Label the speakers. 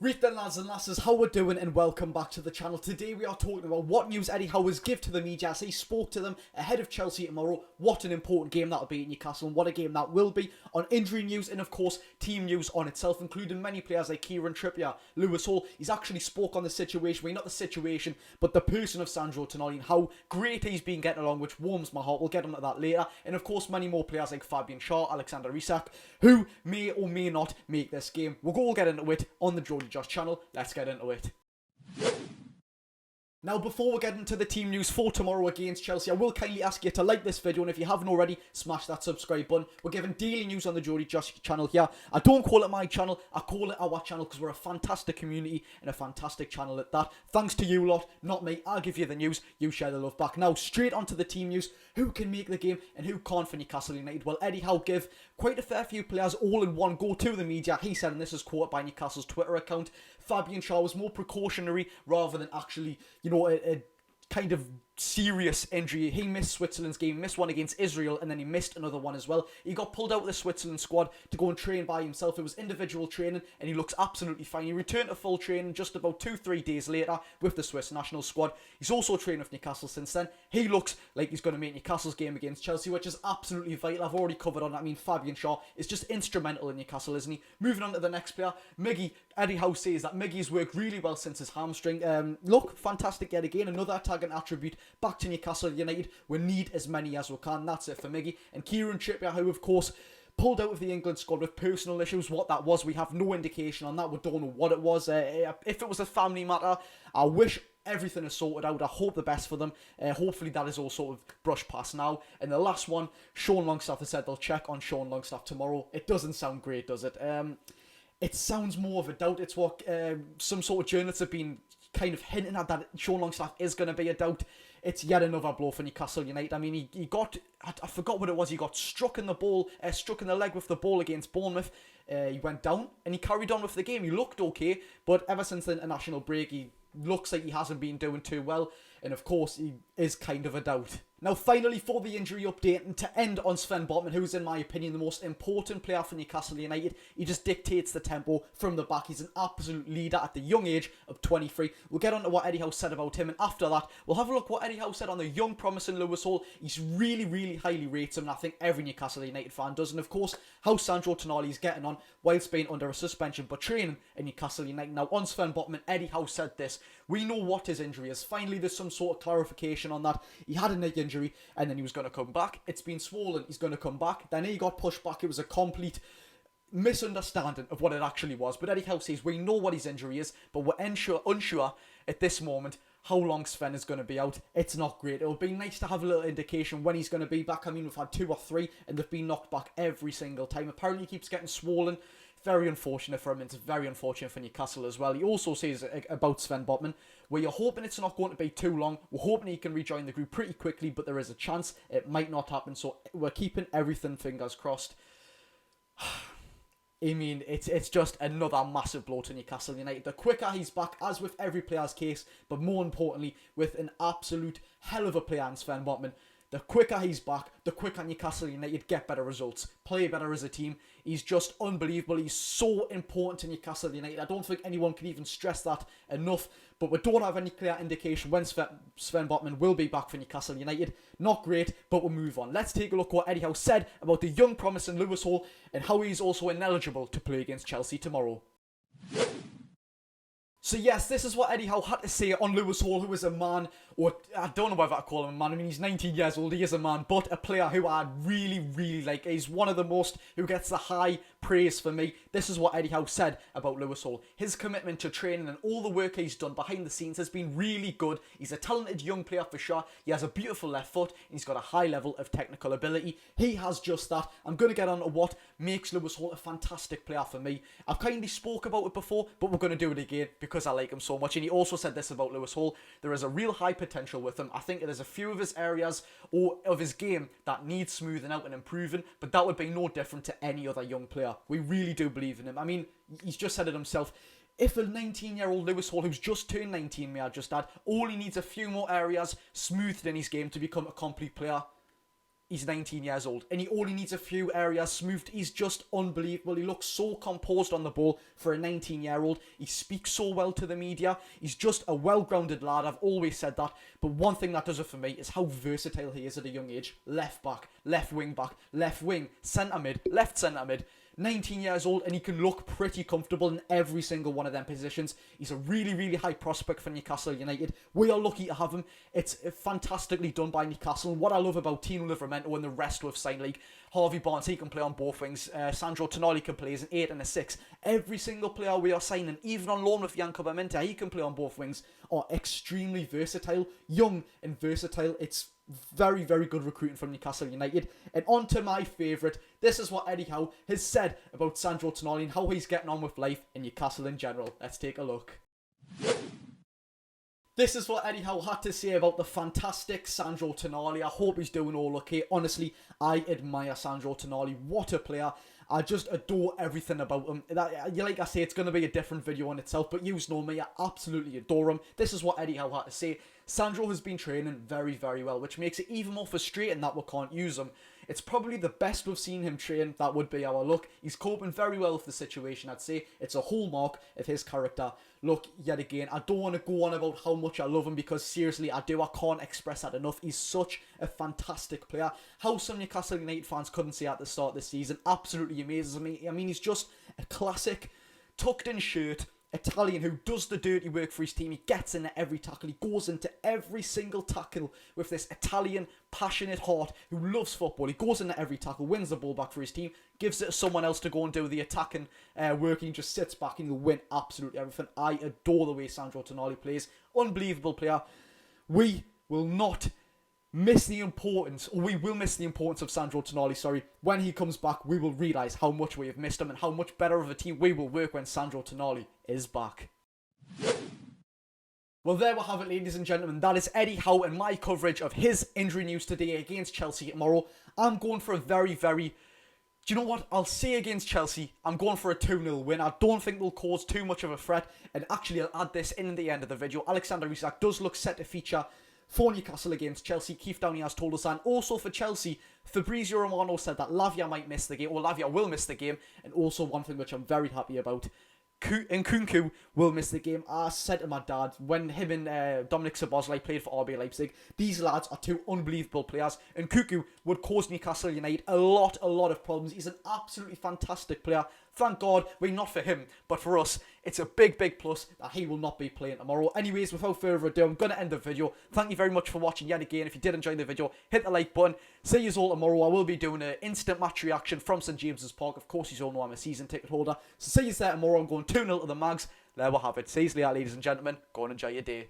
Speaker 1: Right then, lads and lasses, how we're doing, and welcome back to the channel. Today we are talking about what news Eddie Howe has give to the media as he spoke to them ahead of Chelsea tomorrow. What an important game that'll be at Newcastle, and what a game that will be. On injury news and of course team news on itself, including many players like Kieran Trippier, Lewis Hall. He's actually spoke on the situation, well, not the situation, but the person of Sandro, Tonali, and how great he's been getting along, which warms my heart. We'll get onto that later. And of course many more players like Almiron Schär, Isak, who may or may not make this game. We'll all get into it on the Geordie Josh channel. Let's get into it. Now, before we get into the team news for tomorrow against Chelsea, I will kindly ask you to like this video, and if you haven't already, smash that subscribe button. We're giving daily news on the Geordie Josh channel here. I don't call it my channel, I call it our channel, because we're a fantastic community and a fantastic channel at that. Thanks to you lot, not me. I'll give you the news, you share the love back. Now, straight onto the team news. Who can make the game and who can't for Newcastle United? Well, Eddie Howe gave quite a fair few players all in one go to the media. He said, and this is quoted by Newcastle's Twitter account, Almiron Schär was more precautionary rather than actually, you know, a kind of serious injury. He missed Switzerland's game, missed one against Israel, and then he missed another one as well. He got pulled out of the Switzerland squad to go and train by himself. It was individual training, and he looks absolutely fine. He returned to full training just about 2-3 days later with the Swiss national squad. He's also trained with Newcastle since then. He looks like he's going to make Newcastle's game against Chelsea, which is absolutely vital. I've already covered on that. I mean, Almiron Schär is just instrumental in Newcastle, isn't he? Moving on to the next player, Miggy. Eddie Howe says that Miggy's worked really well since his hamstring. Look, fantastic yet again. Another attacking attribute back to Newcastle United. We need as many as we can. That's it for Miggy. And Kieran Trippier, who of course pulled out of the England squad with personal issues. What that was, we have no indication on that. We don't know what it was. If it was a family matter, I wish everything is sorted out. I hope the best for them. Hopefully that is all sort of brushed past now. And the last one, Sean Longstaff has said they'll check on Sean Longstaff tomorrow. It doesn't sound great, does it? It sounds more of a doubt. It's what some sort of journalists have been kind of hinting at, that Sean Longstaff is going to be a doubt. It's yet another blow for Newcastle United. I mean, he got, I forgot what it was, he got struck in the leg with the ball against Bournemouth. He went down and he carried on with the game. He looked okay, but ever since the international break, he looks like he hasn't been doing too well. And of course, he is kind of a doubt. Now, finally, for the injury update, and to end on Sven Botman, who's, in my opinion, the most important player for Newcastle United. He just dictates the tempo from the back. He's an absolute leader at the young age of 23. We'll get on to what Eddie Howe said about him, and after that, we'll have a look what Eddie Howe said on the young, promising Lewis Hall. He's really, really highly rates him, and I think every Newcastle United fan does. And of course, how Sandro Tonali is getting on whilst being under a suspension, but training in Newcastle United. Now, on Sven Botman, Eddie Howe said this: we know what his injury is. Finally, there's some sort of clarification on that. He had a neck injury, and then he was going to come back. It's been swollen. He's going to come back. Then he got pushed back. It was a complete misunderstanding of what it actually was. But Eddie Howe says we know what his injury is, but we're unsure at this moment how long Sven is going to be out. It's not great. It would be nice to have a little indication when he's going to be back. I mean, we've had 2 or 3, and they've been knocked back every single time. Apparently, he keeps getting swollen. Very unfortunate for him. It's very unfortunate for Newcastle as well. He also says about Sven Botman, we're hoping it's not going to be too long. We're hoping he can rejoin the group pretty quickly, but there is a chance it might not happen. So we're keeping everything fingers crossed. I mean, it's just another massive blow to Newcastle United. The quicker he's back, as with every player's case, but more importantly, with an absolute hell of a player in Sven Botman, the quicker he's back, the quicker Newcastle United get better results, play better as a team. He's just unbelievable. He's so important to Newcastle United. I don't think anyone can even stress that enough. But we don't have any clear indication when Sven Botman will be back for Newcastle United. Not great, but we'll move on. Let's take a look at what Eddie Howe said about the young promising Lewis Hall and how he's also ineligible to play against Chelsea tomorrow. So yes, this is what Eddie Howe had to say on Lewis Hall, who is a man, or I don't know whether I call him a man. I mean, he's 19 years old, he is a man, but a player who I really, really like. He's one of the most who gets the high praise for me. This is what Eddie Howe said about Lewis Hall. His commitment to training and all the work he's done behind the scenes has been really good. He's a talented young player for sure. He has a beautiful left foot, and he's got a high level of technical ability. He has just that. I'm going to get on to what makes Lewis Hall a fantastic player for me. I've kindly spoke about it before, but we're going to do it again because I like him so much. And he also said this about Lewis Hall: there is a real high potential with him. I think there's a few of his areas or of his game that needs smoothing out and improving, but that would be no different to any other young player. We really do believe in him. I mean, he's just said it himself. If a 19-year-old Lewis Hall, who's just turned 19, may I just add, all he needs a few more areas smoothed in his game to become a complete player, he's 19 years old and he only needs a few areas smoothed. He's just unbelievable. He looks so composed on the ball for a 19-year-old. He speaks so well to the media. He's just a well-grounded lad. I've always said that. But one thing that does it for me is how versatile he is at a young age. Left back, left wing back, left wing, centre mid, left centre mid. 19 years old and he can look pretty comfortable in every single one of them positions. He's a really, really high prospect for Newcastle United. We are lucky to have him. It's fantastically done by Newcastle. And what I love about Tino Livramento and the rest who have signed, like Harvey Barnes, he can play on both wings. Sandro Tonali can play as an 8 and a 6. Every single player we are signing, even on loan with Yanko Baminta, he can play on both wings, are extremely versatile, young and versatile. It's very, very good recruiting from Newcastle United. And on to my favourite. This is what Eddie Howe has said about Sandro Tonali and how he's getting on with life in Newcastle in general. Let's take a look. This is what Eddie Howe had to say about the fantastic Sandro Tonali. I hope he's doing all okay. Honestly, I admire Sandro Tonali. What a player. I just adore everything about him. Like I say, it's going to be a different video on itself, but you know me, I absolutely adore him. This is what Eddie Howe had to say. Sandro has been training very, very well, which makes it even more frustrating that we can't use him. It's probably the best we've seen him train. That would be our luck. He's coping very well with the situation, I'd say. It's a hallmark of his character. Look, yet again, I don't want to go on about how much I love him because seriously, I do. I can't express that enough. He's such a fantastic player. How some Newcastle United fans couldn't say at the start of the season absolutely amazes me. I mean, he's just a classic, tucked-in shirt Italian who does the dirty work for his team. He gets into every tackle. He goes into every single tackle with this Italian passionate heart who loves football. He goes into every tackle, wins the ball back for his team, gives it to someone else to go and do the attacking work. He just sits back and he'll win absolutely everything. I adore the way Sandro Tonali plays. Unbelievable player. We will not miss the importance, or we will miss the importance of Sandro Tonali, sorry. When he comes back, we will realise how much we have missed him and how much better of a team we will work when Sandro Tonali is back. Well, there we have it, ladies and gentlemen. That is Eddie Howe and my coverage of his injury news today against Chelsea tomorrow. I'm going for a very, very... Do you know what? I'll say against Chelsea, I'm going for a 2-0 win. I don't think they'll cause too much of a threat. And actually, I'll add this in the end of the video. Alexander Isak does look set to feature for Newcastle against Chelsea. Keith Downey has told us that. And also for Chelsea, Fabrizio Romano said that Lavia might miss the game, or Lavia will miss the game. And also one thing which I'm very happy about, Nkunku will miss the game. I said to my dad, when him and Dominic Szoboszlai played for RB Leipzig, these lads are two unbelievable players. Nkunku would cause Newcastle United a lot of problems. He's an absolutely fantastic player. Thank God, not for him, but for us, it's a big plus that he will not be playing tomorrow. Anyways, without further ado, I'm going to end the video. Thank you very much for watching yet again. If you did enjoy the video, hit the like button. See you all tomorrow. I will be doing an instant match reaction from St James's Park. Of course, you all know I'm a season ticket holder. So see you there tomorrow. I'm going 2-0 to the Mags. There we have it. See you later, ladies and gentlemen. Go and enjoy your day.